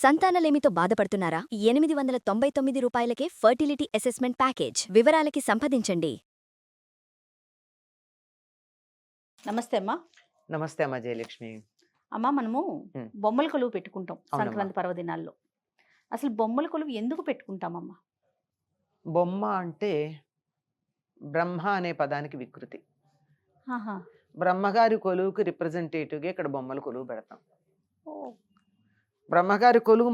సంతానలేమితో బాధపడుతున్నారా? 899 రూపాయలకే fertility assessment package. వివరాలకి సంప్రదించండి. నమస్తే అమ్మా. నమస్తే అమ్మా జయలక్ష్మి. అమ్మా, మనము ఉమ్, బొమ్మల కొలువు పెట్టుకుంటాం అవునమ్మా. సంక్రాంతి పర్వదినాల్లో. అసలు బొమ్మల కొలువు ఎందుకు పెట్టుకుంటామమ్మా? బొమ్మ అంటే బ్రహ్మ అనే పదానికి వికృతి. ఆహా. బ్రహ్మగారి కొలువుకి రిప్రజెంటేటివ్గా ఇక్కడ బొమ్మల కొలువు పెడతాం. ఓ. బ్రహ్మగారి కొలువు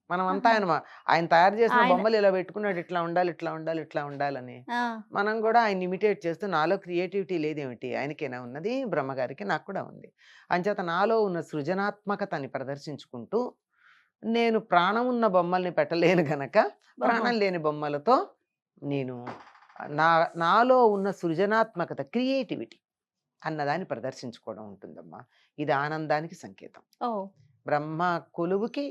మనం అంతా ఆహా. ఆయన తయారు చేసిన ఆయన- బొమ్మలు ఇలా పెట్టుకున్నాడు, ఇట్లా ఉండాలి ఇట్లా ఉండాలి ఇట్లా ఉండాలని. ఆ. మనం కూడా ఆయన ఇమిటేట్ చేస్తూ నాలో క్రియేటివిటీ లేదేమిటి, ఆయనకేనా ఉన్నది, బ్రహ్మగారికి నాకు కూడా ఉంది. అంచేత నాలో ఉన్న సృజనాత్మకతని ప్రదర్శించుకుంటూ నేను ప్రాణం ఉన్న బొమ్మల్ని పెట్టలేను గనక ప్రాణం లేని బొమ్మలతో నేను నాలో ఉన్న సృజనాత్మకత, క్రియేటివిటీ అన్నదాన్ని ప్రదర్శించుకోవడం ఉంటుందమ్మా. ఇది ఆనందానికి సంకేతం. ఓ. బ్రహ్మ కొలువుకి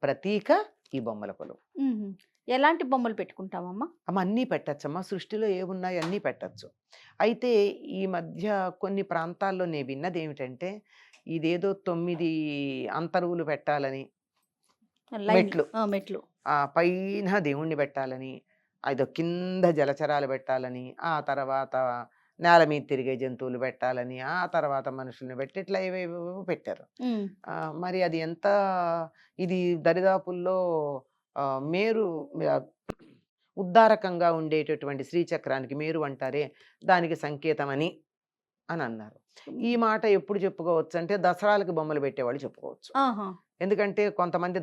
ప్రతీక ఈ బొమ్మల కొలువు. ఉహుం. ఎలాంటి బొమ్మలు పెట్టుకుంటామమ్మా? అమ్మ అన్నీ పెట్టచ్చమ్మా, సృష్టిలో ఏమున్నాయి అన్నీ పెట్టచ్చు. అయితే ఈ మధ్య కొన్ని ప్రాంతాల్లో నేను విన్నది ఏమిటంటే ఇదేదో 9 అంతరువులు పెట్టాలని, లైన్. మెట్లు మెట్లు. పైన దేవుణ్ణి పెట్టాలని, అదో కింద జలచరాలు పెట్టాలని, ఆ తర్వాత నేల మీద తిరిగే జంతువులు పెట్టాలని, ఆ తర్వాత మనుషుల్ని పెట్టి ఇట్లా ఏవేవో పెట్టారు. ఉమ్. మరి అది ఎంత, ఇది దరిదాపుల్లో మేరు ఆ, ఉద్దారకంగా ఉండేటటువంటి శ్రీచక్రానికి మేరు అంటారే, దానికి సంకేతం అని అన్నారు. ఈ మాట ఎప్పుడు చెప్పుకోవచ్చు అంటే దసరాలకి బొమ్మలు పెట్టేవాళ్ళు చెప్పుకోవచ్చు. ఆహా. ఎందుకంటే కొంతమంది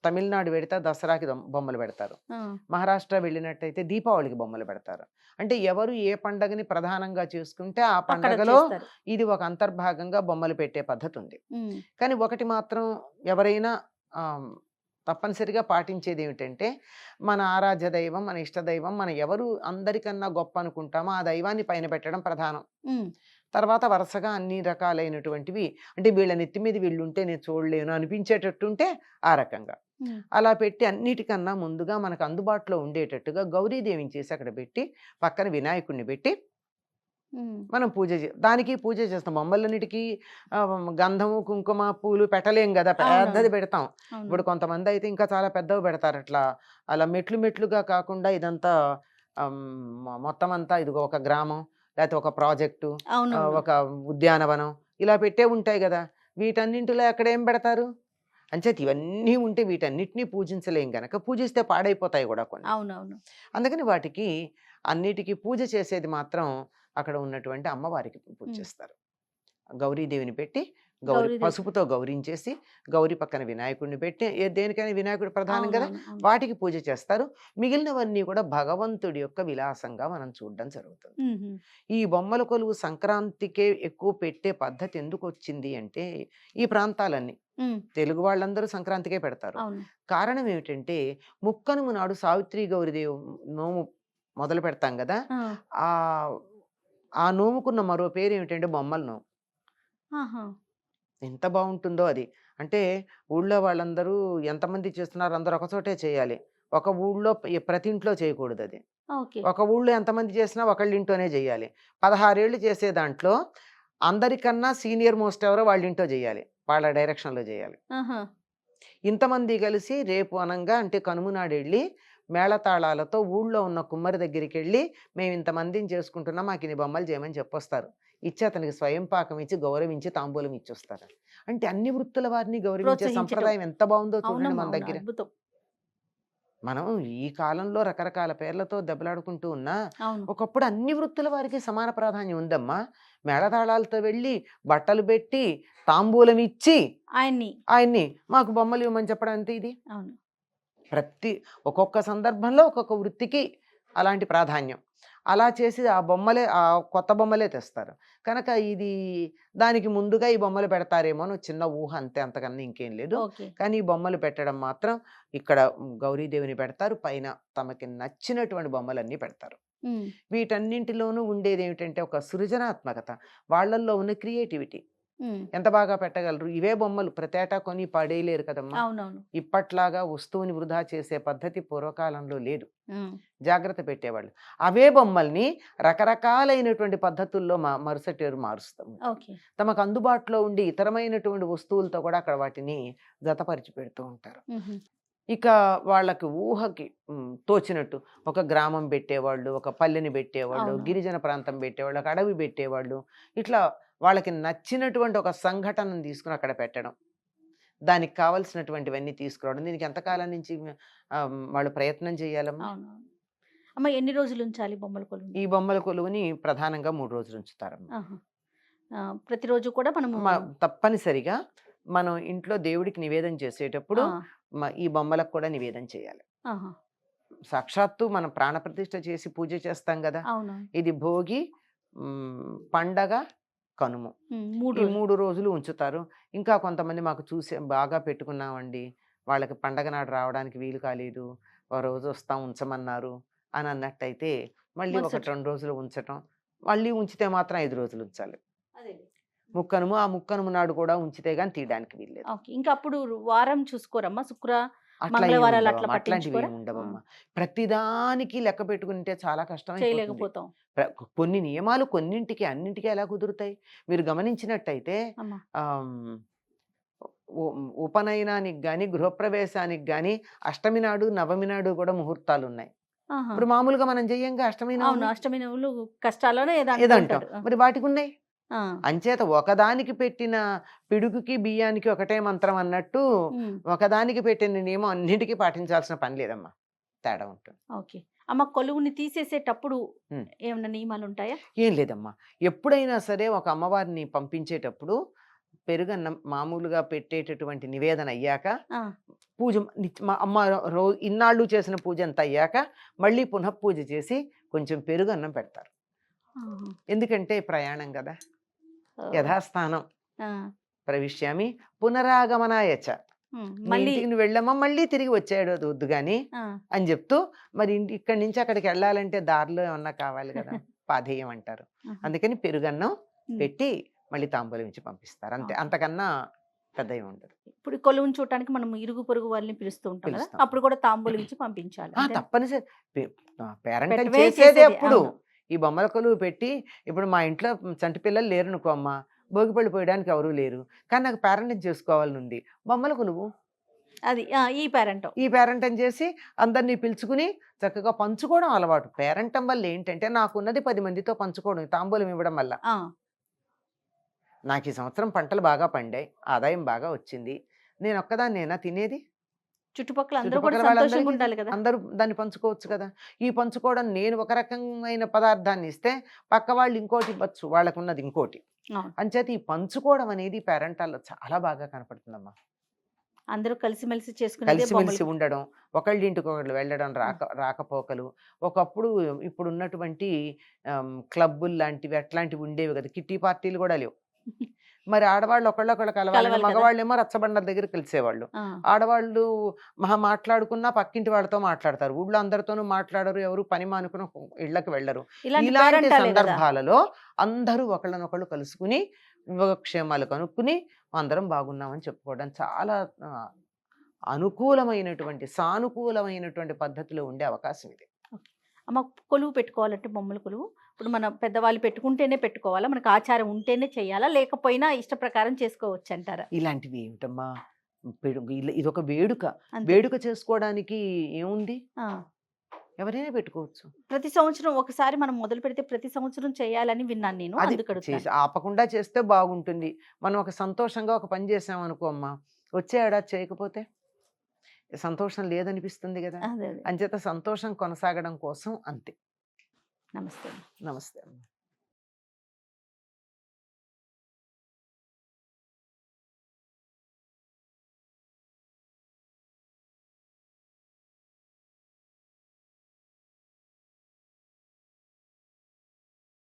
తమిళనాడు పెడితే దసరాకి బొమ్మలు పెడతారు, ఆ. మహారాష్ట్ర వెళ్ళినట్టయితే దీపావళికి బొమ్మలు పెడతారు. అంటే ఎవరు ఏ పండగని ప్రధానంగా చేసుకుంటే ఆ అక్కడ పండగలో చేస్తారు. ఇది ఒక అంతర్భాగంగా బొమ్మలు పెట్టే పద్ధతి ఉంది. ఉమ్. కానీ ఒకటి మాత్రం ఎవరైనా ఆ, తప్పనిసరిగా పాటించేది ఏమిటంటే మన ఆరాధ్య దైవం, మన ఇష్ట దైవం, మన ఎవరు అందరికన్నా గొప్ప అనుకుంటామో ఆ దైవాన్ని పైన పెట్టడం ప్రధానం. ఉమ్. తర్వాత వరుసగా అన్ని రకాలైనటువంటివి, అంటే వీళ్ళ నెత్తి మీద వీళ్ళుంటే నేను చూడలేను అనిపించేటట్టుంటే ఆ రకంగా ఉమ్. అలా పెట్టి అన్నిటికన్నా ముందుగా మనకు అందుబాటులో ఉండేటట్టుగా గౌరీదేవిని చేసి అక్కడ పెట్టి పక్కన వినాయకుడిని పెట్టి ఉమ్. మనం దానికి పూజ చేస్తాం. బొమ్మలన్నిటికీ గంధము కుంకుమ పూలు పెట్టలేం కదా, పెద్దది అవునవును. పెడతాం. అవును. ఇప్పుడు కొంతమంది అయితే ఇంకా చాలా పెద్దవి పెడతారు. అట్లా అలా మెట్లు మెట్లుగా కాకుండా ఇదంతా మొత్తం అంతా ఇదిగో ఒక గ్రామం, లేకపోతే ఒక ప్రాజెక్టు, అవునవును. ఒక ఉద్యానవనం ఇలా పెట్టే ఉంటాయి కదా. వీటన్నింటిలో ఎక్కడేం పెడతారు? అంచేత ఇవన్నీ ఉంటే వీటన్నిటినీ పూజించలేం గనక, పూజిస్తే పాడైపోతాయి కూడా కొన్ని. అవునవును. అందుకని వాటికి అన్నిటికీ పూజ చేసేది మాత్రం అక్కడ ఉన్నటువంటి అమ్మవారికి పూజ ఉమ్. చేస్తారు. గౌరీదేవిని పెట్టి గౌరీదేవి. పసుపుతో గౌరించేసి, గౌరీ పక్కన వినాయకుడిని పెట్టి, దేనికైనా వినాయకుడు ప్రధానం కదా, అవునవును. అవును. వాటికి పూజ చేస్తారు. మిగిలినవన్నీ కూడా భగవంతుడి యొక్క విలాసంగా మనం చూడడం జరుగుతుంది. ఉహుం. ఈ బొమ్మల కొలువు సంక్రాంతికే ఎక్కువ పెట్టే పద్ధతి ఎందుకు వచ్చింది అంటే, ఈ ప్రాంతాలన్నీ ఉమ్. తెలుగు వాళ్ళందరూ సంక్రాంతికే పెడతారు. అవును. కారణం ఏమిటంటే ముక్కనుమ నాడు సావిత్రి గౌరీదేవి నోము మొదలు పెడతాం కదా, ఆ. ఆ ఆ నోముకున్న మరో పేరు ఏమిటంటే బొమ్మల నోము. ఆహా. ఎంత బాగుంటుందో అది. అంటే ఊళ్ళో వాళ్ళందరూ ఎంతమంది చేస్తున్నారు, అందరూ ఒక చోటే చేయాలి. ఒక ఊళ్ళో ప్రతి ఇంట్లో చేయకూడదు అది. ఓకే. ఒక ఊళ్ళో ఎంతమంది చేసినా ఒకళ్ళ ఇంట్లోనే చేయాలి. 16 ఏళ్ళు చేసే దాంట్లో అందరికన్నా సీనియర్ మోస్ట్ ఎవరో వాళ్ళ ఇంట్లో చేయాలి, వాళ్ళ డైరెక్షన్లో చేయాలి. ఆహా. ఇంతమంది కలిసి రేపు అనంగా అంటే కనుమ నాడు వెళ్ళి మేళతాళాలతో ఊళ్ళో ఉన్న కుమ్మరి దగ్గరికి వెళ్ళి మేము ఇంతమందిని చేసుకుంటున్నాం, మాకు ఇన్ని బొమ్మలు చేయమని చెప్పొస్తారు. ఇచ్చి అతనికి స్వయం పాకం ఇచ్చి గౌరవించి తాంబూలం ఇచ్చొస్తారు. అంటే అన్ని వృత్తుల వారిని గౌరవించే ప్రోత్సహించటం. సంప్రదాయం ఎంత బాగుందో చూడండి అవునమ్మా. మన అవును. దగ్గర. అద్భుతం. మనం ఈ కాలంలో రకరకాల పేర్లతో దెబ్బలాడుకుంటూ ఉన్నా అవును. ఒకప్పుడు అన్ని వృత్తుల వారికి సమాన ప్రాధాన్యం ఉందమ్మా. మేళతాళాలతో వెళ్ళి బట్టలు పెట్టి తాంబూలం ఇచ్చి ఆయన్ని మాకు బొమ్మలు ఇవ్వమని చెప్పడం అంతే. ఇది అవును. ఒక్కొక్క సందర్భంలో ఒక్కొక్క వృత్తికి అలాంటి ప్రాధాన్యం. అలా చేసి ఆ కొత్త బొమ్మలే తెస్తారు కనుక ఇది దానికి ముందుగా ఈ బొమ్మలు పెడతారేమో అని చిన్న ఊహ అంతే, అంతకన్నా ఇంకేం లేదు. ఓకే. కానీ ఈ బొమ్మలు పెట్టడం మాత్రం ఇక్కడ గౌరీదేవిని పెడతారు, పైన తమకి నచ్చినటువంటి బొమ్మలన్నీ పెడతారు. ఉమ్. వీటన్నింటిలోనూ ఉండేది ఏమిటంటే ఒక సృజనాత్మకత, వాళ్ళల్లో ఉన్న క్రియేటివిటీ. ఉమ్, ఎంత బాగా పెట్టగలరు? ఇవే బొమ్మలు ప్రతేటా కొని పడేయలేరు కదమ్మా. అవునవును. ఇప్పట్లాగా వస్తువుని వృధా చేసే పద్ధతి పూర్వకాలంలో లేదు. ఉమ్, జాగ్రత్త పెట్టేవాళ్ళు. అవే బొమ్మల్ని రకరకాలైనటువంటి పద్ధతుల్లో మరుసటి రోజు మారుస్తాం. ఓకే. తమకు అందుబాటులో ఉండి ఇతరమైనటువంటి వస్తువులతో కూడా అక్కడ వాటిని జతపరిచి పెడుతూ ఉంటారు. ఉహు, ఇక వాళ్ళకి ఊహకి తోచినట్టు ఒక గ్రామం పెట్టేవాళ్ళు, ఒక పల్లెని పెట్టేవాళ్ళు, అవును. గిరిజన ప్రాంతం పెట్టేవాళ్ళు, ఒక అడవి పెట్టేవాళ్ళు. ఇట్లా వాళ్ళకి నచ్చినటువంటి ఒక సంఘటనను తీసుకుని అక్కడ పెట్టడం. దానికి కావాల్సినటువంటివన్నీ తీసుకురావడం. దీనికి ఎంతకాలం నుంచి వాళ్ళు ప్రయత్నం చేయాలమ్మా? అవునవును. అమ్మ ఎన్ని రోజులు ఉంచాలి బొమ్మల కొలువుని? ఈ బొమ్మల కొలువుని ప్రధానంగా 3 రోజులు ఉంచుతారమ్మా. ఆహా. ప్రతిరోజు కూడా మనము తప్పనిసరిగా మనం ఇంట్లో దేవుడికి నివేదన చేసేటప్పుడు ఆ, ఈ బొమ్మలకు కూడా నివేదన చేయాలి. ఆహా. సాక్షాత్తు మనం ప్రాణప్రతిష్ఠ చేసి పూజ చేస్తాం కదా. అవును. ఇది భోగి, పండగ, కనుమ. మూడు ఈ రోజులు. 3 రోజులు ఉంచుతారు. ఇంకా కొంతమంది మాకు చూసి బాగా పెట్టుకున్నామండి, వాళ్ళకి పండగ నాడు రావడానికి వీలు కాలేదు, ఓ రోజు వస్తాం ఉంచమన్నారు అని అన్నట్టయితే మళ్ళీ మరుసటి 1-2 రోజులు ఉంచటం. మళ్ళీ ఉంచితే మాత్రం 5 రోజులు ఉంచాలి. అదేలే. ముక్కనుమ, ఆ ముక్కనుమ నాడు కూడా ఉంచితే గాని తీయడానికి వీల్లేదు. ఓకే. ఇంకా అప్పుడు వారం చూసుకోరమ్మా? అట్లా ఏమి మంగళవారాలు అట్లా ఉండవమ్మా. అట్లాంటివి పట్టించుకోరా? ఏమి ఉండవమ్మా. ప్రతిదానికి లెక్క పెట్టుకుంటే చాలా కష్టమైపోతుంది. చేయలేకపోతాం. కొన్ని నియమాలు కొన్నింటికి అన్నింటికి ఎలా కుదురుతాయి? మీరు గమనించినట్టయితే అమ్మా. ఉపనయనానికి గాని, గృహప్రవేశానికి గాని అష్టమి నాడు, నవమి నాడు కూడా ముహూర్తాలు ఉన్నాయి. ఆహా. ఇప్పుడు మామూలుగా మనం చెయ్యంగా అష్టమి అవును. నవమి అష్టమి నవ్వులు కష్టాలను ఏదంటాం. ఏదంటాడు. మరి వాటికి ఉన్నాయి. అంచేత ఒకదానికి పెట్టిన పిడుగుకి బియ్యానికి ఒకటే మంత్రం అన్నట్టు ఒకదానికి పెట్టిన నియమం అన్నింటికి పాటించాల్సిన పని లేదమ్మా. తేడా ఉంటుంది. ఓకే. అమ్మ కొలువుని తీసేసేటప్పుడు ఉమ్. ఏమన్నా నియమాలు ఉంటాయా? ఏం లేదమ్మా. ఎప్పుడైనా సరే ఒక అమ్మవారిని పంపించేటప్పుడు పెరుగన్నం మామూలుగా పెట్టేటటువంటి నివేదన అయ్యాక ఆ, పూజ అమ్మ ఇన్నాళ్ళు చేసిన పూజ అంతా అయ్యాక మళ్ళీ పునఃపూజ చేసి కొంచెం పెరుగన్నం పెడతారు. ఆహా. ఎందుకంటే ప్రయాణం కదా. ఓ. యథాస్థానం ఆ, ప్రవిశ్యామి పునరాగమనాయచ. మీ మళ్ళీ ఇంటికి నువ్వు వెళ్ళమ్మా, మళ్ళీ తిరిగి వచ్చాడు అది వద్దు గాని ఆ, అని చెప్తూ, మరి ఇక్కడి నుంచి అక్కడికి వెళ్ళాలంటే దారిలో ఏమన్నా కావాలి కదా, పాధేయం అంటారు. ఆహా. అందుకని పెరుగన్నం ఉమ్. పెట్టి మళ్ళీ తాంబూలం ఇచ్చి పంపిస్తారు. అంతే, ఓకే. అంతకన్నా పెద్ద ఏమి ఉండదు. ఇప్పుడు కొలువుని చూడటానికి మనం ఇరుగు పొరుగు వాళ్ళని పిలుస్తూ ఉంటాం కదా, పిలుస్తాం. అప్పుడు కూడా తాంబూలం ఇచ్చి పంపించాలి. అంతేనా? తప్పనిసరి పేరెంటం పెట్టవే చేసేదే చేసేది. అప్పుడు. అవును. ఈ బొమ్మల కొలువు పెట్టి, ఇప్పుడు మా ఇంట్లో చంటి పిల్లలు లేరు అనుకో అమ్మ, భోగిపళ్ళు పోయడానికి ఎవరూ లేరు, కానీ నాకు పేరెంటం చేసుకోవాలని ఉంది, బొమ్మల కొలువు అది ఈ పేరెంట్. ఈ పేరెంటం చేసి అందరినీ పిలుచుకుని చక్కగా పంచుకోవడం అలవాటు. పేరెంటం వల్ల ఏంటంటే నాకున్నది 10 మందితో పంచుకోవడం, తాంబూలం ఇవ్వడం వల్ల. నాకు ఈ సంవత్సరం పంటలు బాగా పండాయి, ఆదాయం బాగా వచ్చింది, నేను ఒక్కదాన్నేనా తినేది? చుట్టుపక్కల అందరూ కూడా చుట్టుపక్కల సంతోషంగా వాళ్ళందరికీ ఉండాలి కదా. అందరూ దాన్ని పంచుకోవచ్చు కదా. ఈ పంచుకోవడం, నేను ఒక రకమైన పదార్థాన్ని ఇస్తే పక్క వాళ్ళు ఇంకోటి ఇవ్వచ్చు, వాళ్ళకు ఉన్నది ఇంకోటి. అవును. అంచేత ఈ పంచుకోవడం అనేది పేరెంటాల్లో చాలా బాగా కనపడుతుందమ్మా. అందరూ కలిసిమెలిసి చేసుకునేదే కలిసిమెలిసి బొమ్మలు. ఉండడం, ఒకళ్ళింటికి ఒకళ్ళు వెళ్ళడం, రాకపోకలు. ఒకప్పుడు ఇప్పుడు ఉన్నటువంటి క్లబ్బులు లాంటివి అట్లాంటివి ఉండేవి కదా, కిట్టి పార్టీలు కూడా లేవు. మరి ఆడవాళ్ళు ఒకళ్ళొకళ్ళు కలవాలి, కలవాలి కదా. మగవాళ్ళేమో రచ్చబండల దగ్గర కలిసేవాళ్ళు. ఆ, ఆడవాళ్ళు మాట్లాడుకున్నా పక్కింటి వాళ్ళతో మాట్లాడతారు, ఊళ్ళో అందరితోనూ మాట్లాడరు, ఎవరు పని మానుకుని ఇళ్ళకి వెళ్ళరు. ఇలాంటి ఇలాంటి పేరెంటాలే కదా. సందర్భాలలో అందరూ ఒకళ్ళనొకళ్ళు కలుసుకుని యోగక్షేమాలు కనుక్కుని అందరం బాగున్నామని చెప్పుకోవడం చాలా అనుకూలమైనటువంటి, సానుకూలమైనటువంటి పద్ధతిలో ఉండే అవకాశం ఇది. ఓకే. అమ్మ కొలువు పెట్టుకోవాలంటే బొమ్మల కొలువు ఇప్పుడు మన పెద్దవాళ్ళు పెట్టుకుంటేనే పెట్టుకోవాలా, మనకు ఆచారం ఉంటేనే చేయాలా, లేకపోయినా ఇష్ట ప్రకారం చేసుకోవచ్చు అంటారా? ఇలాంటివి ఏమిటమ్మా, ఇదొక వేడుక. అంతే. వేడుక చేసుకోవడానికి ఏముంది, ఆ, ఎవరైనా పెట్టుకోవచ్చు. ప్రతి సంవత్సరం ఒకసారి మనం మొదలు పెడితే ప్రతి సంవత్సరం చేయాలని విన్నాను నేను, అది అందుకు అడుగుతాను. చేసి ఆపకుండా చేస్తే బాగుంటుంది. మనం ఒక సంతోషంగా ఒక పని చేసాం అనుకో అమ్మా, వచ్చే ఏడాది చేయకపోతే సంతోషం లేదనిపిస్తుంది కదా. అదే అదే. అంచేత సంతోషం కొనసాగడం కోసం అంతే. నమస్తే. నమస్తే అమ్మా.